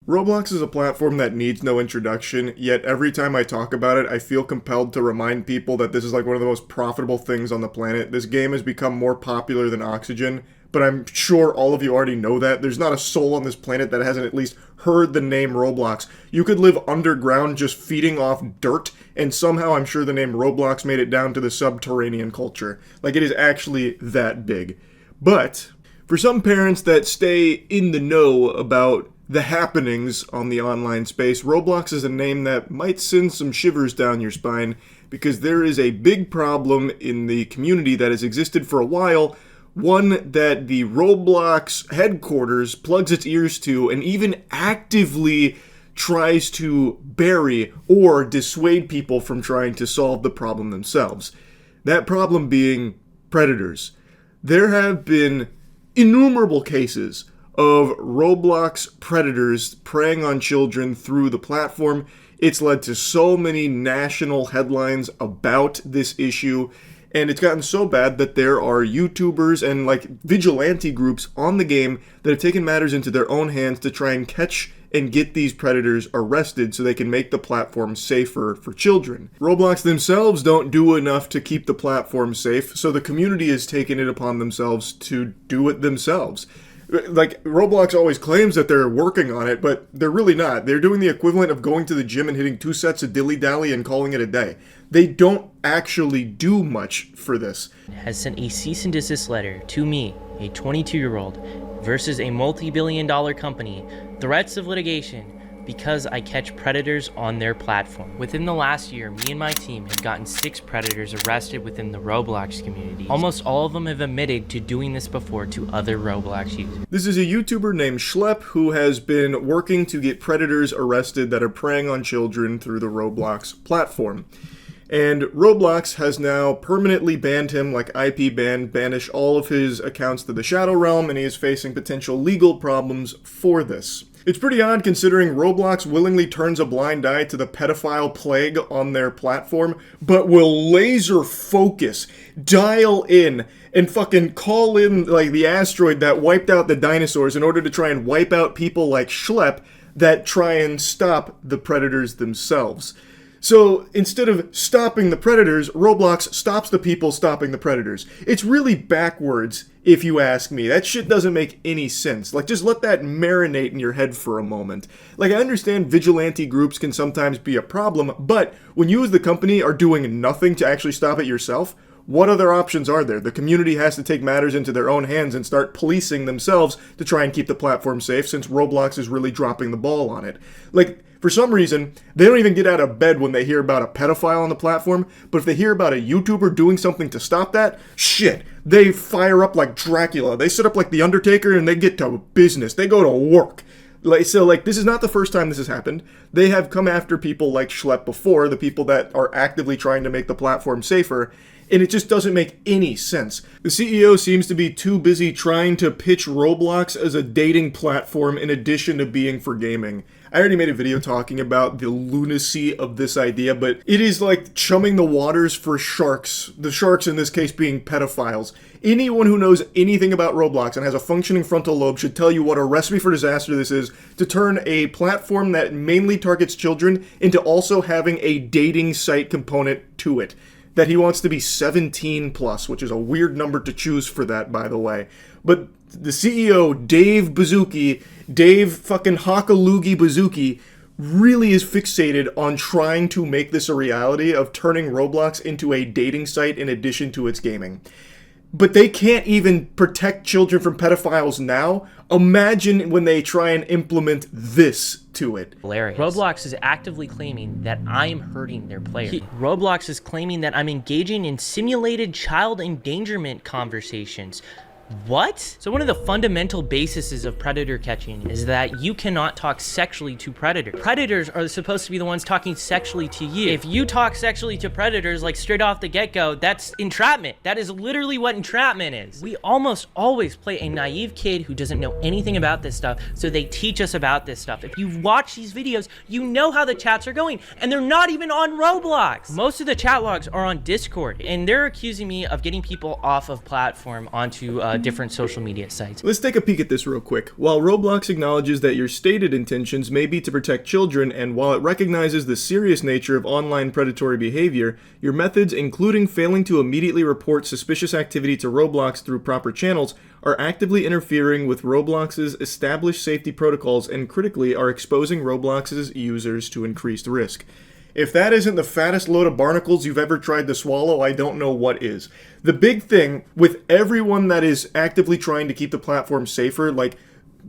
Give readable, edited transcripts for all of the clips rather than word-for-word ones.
Roblox is a platform that needs no introduction, yet every time I talk about it, I feel compelled to remind people that this is like one of the most profitable things on the planet. This game has become more popular than oxygen, but I'm sure all of you already know that. There's not a soul on this planet that hasn't at least heard the name Roblox. You could live underground just feeding off dirt, and somehow I'm sure the name Roblox made it down to the subterranean culture. Like, it is actually that big. But for some parents that stay in the know about the happenings on the online space, Roblox is a name that might send some shivers down your spine, because there is a big problem in the community that has existed for a while, one that the Roblox headquarters plugs its ears to and even actively tries to bury or dissuade people from trying to solve the problem themselves. That problem being predators. There have been innumerable cases of Roblox predators preying on children through the platform. It's led to so many national headlines about this issue, and it's gotten so bad that there are YouTubers and like vigilante groups on the game that have taken matters into their own hands to try and catch and get these predators arrested so they can make the platform safer for children. Roblox themselves don't do enough to keep the platform safe, so the community has taken it upon themselves to do it themselves. Like, Roblox always claims that they're working on it, but they're really not. They're doing the equivalent of going to the gym and hitting 2 sets of dilly-dally and calling it a day. They don't actually do much for this. Has sent a cease and desist letter to me, a 22-year-old, versus a multi-billion-dollar company, threats of litigation, because I catch predators on their platform. Within the last year, me and my team have gotten 6 predators arrested within the Roblox community. Almost all of them have admitted to doing this before to other Roblox users. This is a YouTuber named Schlep who has been working to get predators arrested that are preying on children through the Roblox platform. And Roblox has now permanently banned him, like IP ban, banished all of his accounts to the Shadow Realm, and he is facing potential legal problems for this. It's pretty odd considering Roblox willingly turns a blind eye to the pedophile plague on their platform, but will laser focus, dial in, and fucking call in like the asteroid that wiped out the dinosaurs in order to try and wipe out people like Schlep that try and stop the predators themselves. So instead of stopping the predators, Roblox stops the people stopping the predators. It's really backwards, if you ask me. That shit doesn't make any sense. Like, just let that marinate in your head for a moment. Like, I understand vigilante groups can sometimes be a problem, but when you as the company are doing nothing to actually stop it yourself, what other options are there? The community has to take matters into their own hands and start policing themselves to try and keep the platform safe, since Roblox is really dropping the ball on it. Like, for some reason, they don't even get out of bed when they hear about a pedophile on the platform, but if they hear about a YouTuber doing something to stop that, shit, they fire up like Dracula. They sit up like The Undertaker and they get to business. They go to work. So, this is not the first time this has happened. They have come after people like Schlep before, the people that are actively trying to make the platform safer, and it just doesn't make any sense. The CEO seems to be too busy trying to pitch Roblox as a dating platform in addition to being for gaming. I already made a video talking about the lunacy of this idea, but it is like chumming the waters for sharks. The sharks in this case being pedophiles. Anyone who knows anything about Roblox and has a functioning frontal lobe should tell you what a recipe for disaster this is, to turn a platform that mainly targets children into also having a dating site component to it. That he wants to be 17 plus, which is a weird number to choose for that, by the way. But the CEO, Dave fucking Hakalugi Bazooki, really is fixated on trying to make this a reality of turning Roblox into a dating site in addition to its gaming. But they can't even protect children from pedophiles now. Imagine when they try and implement this to it. Hilarious. Roblox is actively claiming that I am hurting their players. Roblox is claiming that I'm engaging in simulated child endangerment conversations. What? So one of the fundamental bases of predator catching is that you cannot talk sexually to predators. Predators are supposed to be the ones talking sexually to you. If you talk sexually to predators, like straight off the get-go, that's entrapment. That is literally what entrapment is. We almost always play a naive kid who doesn't know anything about this stuff, so they teach us about this stuff. If you watch these videos, you know how the chats are going, and they're not even on Roblox. Most of the chat logs are on Discord, and they're accusing me of getting people off of platform onto different social media sites. Let's take a peek at this real quick. While Roblox acknowledges that your stated intentions may be to protect children, and while it recognizes the serious nature of online predatory behavior, your methods, including failing to immediately report suspicious activity to Roblox through proper channels, are actively interfering with Roblox's established safety protocols and critically are exposing Roblox's users to increased risk. If that isn't the fattest load of barnacles you've ever tried to swallow, I don't know what is. The big thing with everyone that is actively trying to keep the platform safer, like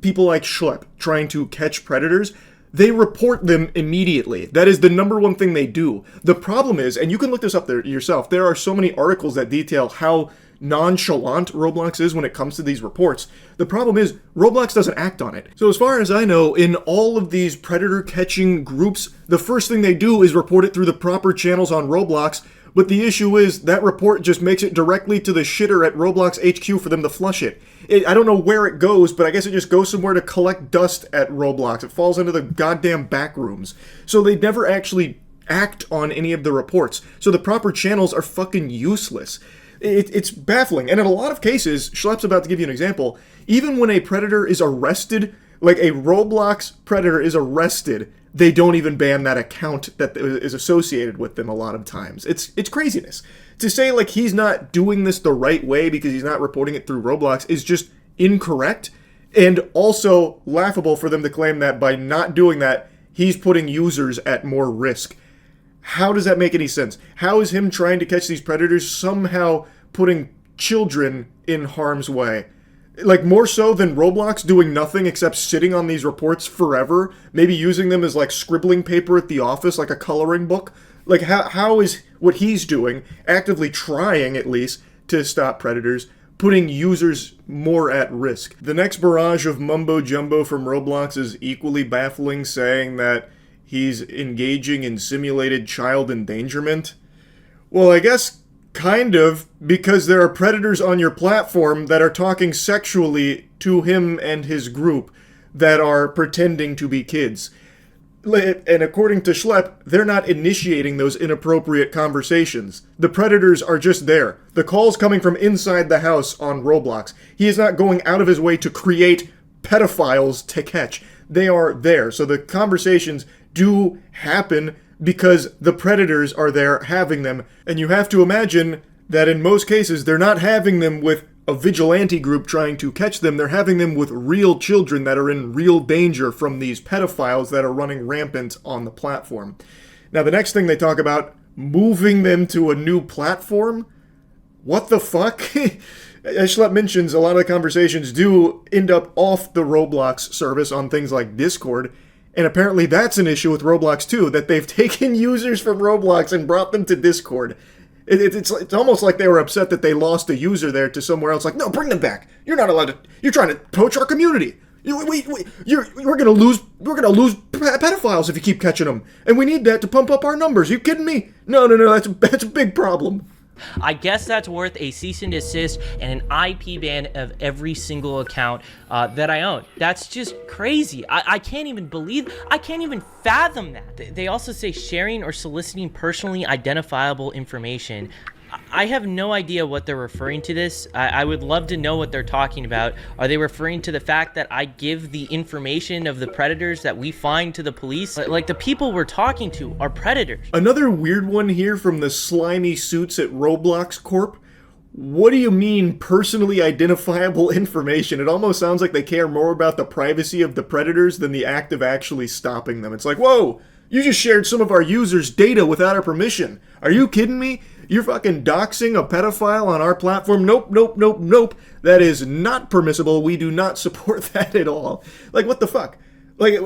people like Schlep trying to catch predators, they report them immediately. That is the number one thing they do. The problem is, and you can look this up there yourself, there are so many articles that detail how nonchalant Roblox is when it comes to these reports. The problem is, Roblox doesn't act on it. So as far as I know, in all of these predator catching groups, the first thing they do is report it through the proper channels on Roblox, but the issue is that report just makes it directly to the shitter at Roblox HQ for them to flush it. I don't know where it goes, but I guess it just goes somewhere to collect dust at Roblox. It falls into the goddamn back rooms. So they never actually act on any of the reports. So the proper channels are fucking useless. It's baffling. And in a lot of cases, Schlepp's about to give you an example, even when a predator is arrested, like a Roblox predator is arrested, they don't even ban that account that is associated with them a lot of times. It's craziness. To say like he's not doing this the right way because he's not reporting it through Roblox is just incorrect, and also laughable for them to claim that by not doing that, he's putting users at more risk. How does that make any sense? How is him trying to catch these predators somehow putting children in harm's way? Like, more so than Roblox doing nothing except sitting on these reports forever, maybe using them as, like, scribbling paper at the office, like a coloring book? Like, how is what he's doing, actively trying, at least, to stop predators, putting users more at risk? The next barrage of mumbo-jumbo from Roblox is equally baffling, saying that he's engaging in simulated child endangerment. Well, I guess kind of, because there are predators on your platform that are talking sexually to him and his group that are pretending to be kids. And according to Schlepp, they're not initiating those inappropriate conversations. The predators are just there. The call's coming from inside the house on Roblox. He is not going out of his way to create pedophiles to catch. They are there. So the conversations do happen because the predators are there having them. And you have to imagine that in most cases, they're not having them with a vigilante group trying to catch them. They're having them with real children that are in real danger from these pedophiles that are running rampant on the platform. Now, the next thing they talk about, moving them to a new platform? What the fuck? As Schlepp mentions, a lot of the conversations do end up off the Roblox service on things like Discord. And apparently that's an issue with Roblox too, that they've taken users from Roblox and brought them to Discord. It's almost like they were upset that they lost a user there to somewhere else. Like, no, bring them back. You're not allowed to. You're trying to poach our community. We're gonna lose pedophiles if you keep catching them, and we need that to pump up our numbers. Are you kidding me? No. That's a big problem. I guess that's worth a cease and desist and an IP ban of every single account that I own. That's just crazy. I can't even fathom that. They also say sharing or soliciting personally identifiable information. I have no idea what they're referring to this. I would love to know what they're talking about. Are they referring to the fact that I give the information of the predators that we find to the police? Like, the people we're talking to are predators. Another weird one here from the slimy suits at Roblox Corp. What do you mean personally identifiable information? It almost sounds like they care more about the privacy of the predators than the act of actually stopping them. It's like, whoa, you just shared some of our users' data without our permission. Are you kidding me? You're fucking doxing a pedophile on our platform? Nope. That is not permissible. We do not support that at all. Like, what the fuck? Like,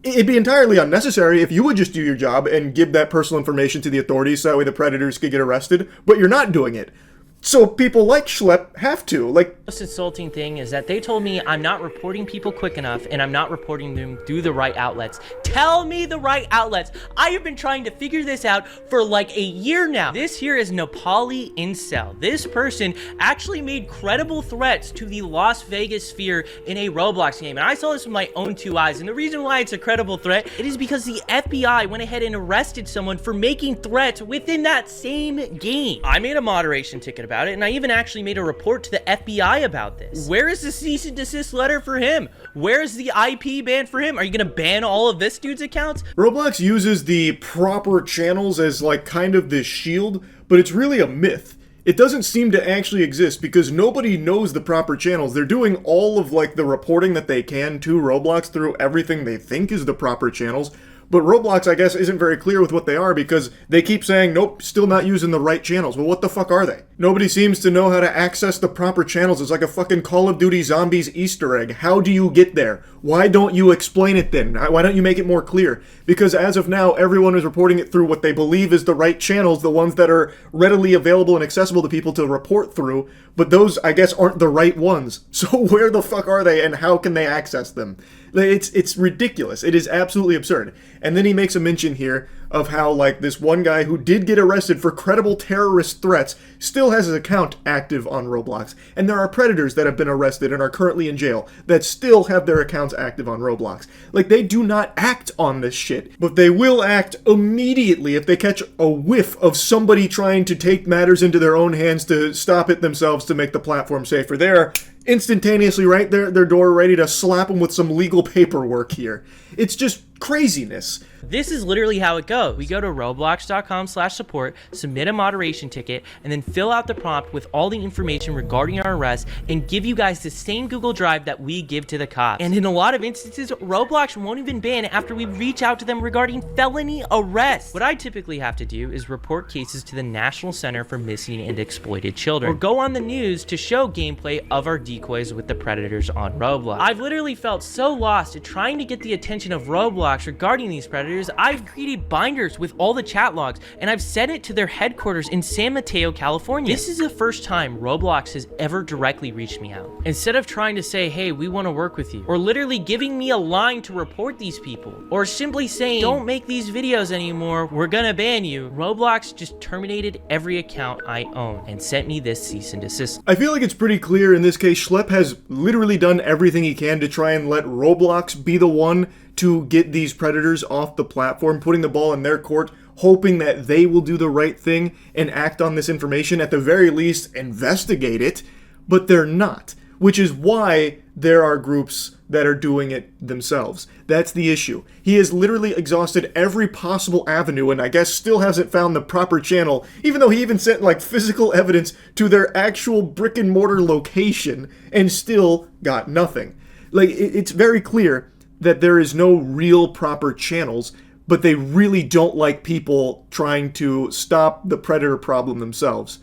it'd be entirely unnecessary if you would just do your job and give that personal information to the authorities so that way the predators could get arrested, but you're not doing it. So people like Schlepp have to. Like, the most insulting thing is that they told me I'm not reporting people quick enough and I'm not reporting them through the right outlets. Tell me the right outlets. I have been trying to figure this out for like a year now. This here is Nepali Incel. This person actually made credible threats to the Las Vegas sphere in a Roblox game. And I saw this with my own two eyes. And the reason why it's a credible threat, it is because the FBI went ahead and arrested someone for making threats within that same game. I made a moderation ticket about it, and I even actually made a report to the FBI about this. Where is the cease and desist letter for him? Where is the IP ban for him? Are you gonna ban all of this dude's accounts? Roblox uses the proper channels as like kind of this shield, but it's really a myth. It doesn't seem to actually exist because nobody knows the proper channels. They're doing all of like the reporting that they can to Roblox through everything they think is the proper channels. But Roblox, I guess, isn't very clear with what they are because they keep saying, nope, still not using the right channels. Well, what the fuck are they? Nobody seems to know how to access the proper channels. It's like a fucking Call of Duty Zombies Easter egg. How do you get there? Why don't you explain it then? Why don't you make it more clear? Because as of now, everyone is reporting it through what they believe is the right channels, the ones that are readily available and accessible to people to report through. But those, I guess, aren't the right ones. So where the fuck are they and how can they access them? It's ridiculous. It is absolutely absurd. And then he makes a mention here of how, like, this one guy who did get arrested for credible terrorist threats still has his account active on Roblox. And there are predators that have been arrested and are currently in jail that still have their accounts active on Roblox. Like, they do not act on this shit, but they will act immediately if they catch a whiff of somebody trying to take matters into their own hands to stop it themselves to make the platform safer. They're instantaneously right there at their door ready to slap them with some legal paperwork here. It's just craziness. This is literally how it goes. We go to roblox.com/support, submit a moderation ticket, and then fill out the prompt with all the information regarding our arrest and give you guys the same Google Drive that we give to the cops. And in a lot of instances, Roblox won't even ban after we reach out to them regarding felony arrest. What I typically have to do is report cases to the National Center for Missing and Exploited Children, or go on the news to show gameplay of our decoys with the predators on Roblox. I've literally felt so lost at trying to get the attention of Roblox regarding these predators. I've created binders with all the chat logs, and I've sent it to their headquarters in San Mateo, California. This is the first time Roblox has ever directly reached me out. Instead of trying to say, hey, we want to work with you, or literally giving me a line to report these people, or simply saying, don't make these videos anymore, we're gonna ban you, Roblox just terminated every account I own and sent me this cease and desist. I feel like it's pretty clear in this case, Schlepp has literally done everything he can to try and let Roblox be the one to get these predators off the platform, putting the ball in their court, hoping that they will do the right thing and act on this information, at the very least investigate it, but they're not, which is why there are groups that are doing it themselves. That's the issue. He has literally exhausted every possible avenue and I guess still hasn't found the proper channel, even though he even sent like physical evidence to their actual brick and mortar location and still got nothing. Like, it's very clear that there is no real proper channels, but they really don't like people trying to stop the predator problem themselves.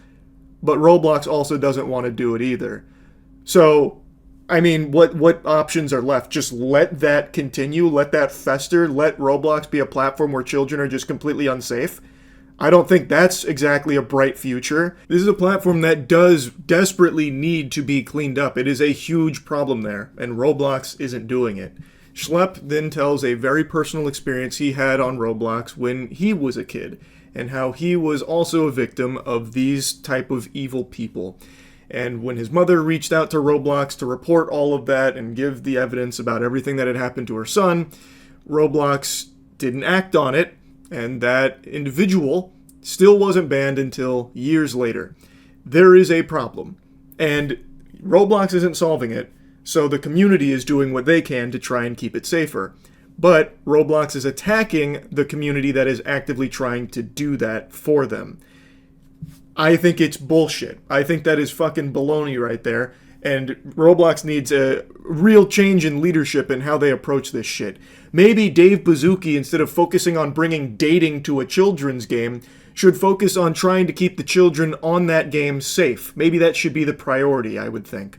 But Roblox also doesn't want to do it either. So, I mean, what options are left? Just let that continue, let that fester, let Roblox be a platform where children are just completely unsafe? I don't think that's exactly a bright future. This is a platform that does desperately need to be cleaned up. It is a huge problem there, and Roblox isn't doing it. Schlepp then tells a very personal experience he had on Roblox when he was a kid, and how he was also a victim of these type of evil people. And when his mother reached out to Roblox to report all of that and give the evidence about everything that had happened to her son, Roblox didn't act on it, and that individual still wasn't banned until years later. There is a problem, and Roblox isn't solving it. So the community is doing what they can to try and keep it safer. But Roblox is attacking the community that is actively trying to do that for them. I think it's bullshit. I think that is fucking baloney right there. And Roblox needs a real change in leadership in how they approach this shit. Maybe Dave Bazzucchi, instead of focusing on bringing dating to a children's game, should focus on trying to keep the children on that game safe. Maybe that should be the priority, I would think.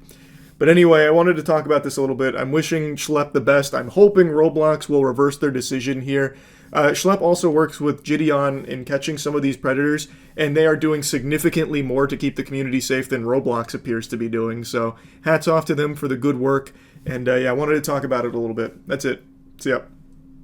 But anyway, I wanted to talk about this a little bit. I'm wishing Schlepp the best. I'm hoping Roblox will reverse their decision here. Schlepp also works with Gideon in catching some of these predators, and they are doing significantly more to keep the community safe than Roblox appears to be doing. So hats off to them for the good work. And yeah, I wanted to talk about it a little bit. That's it. See ya.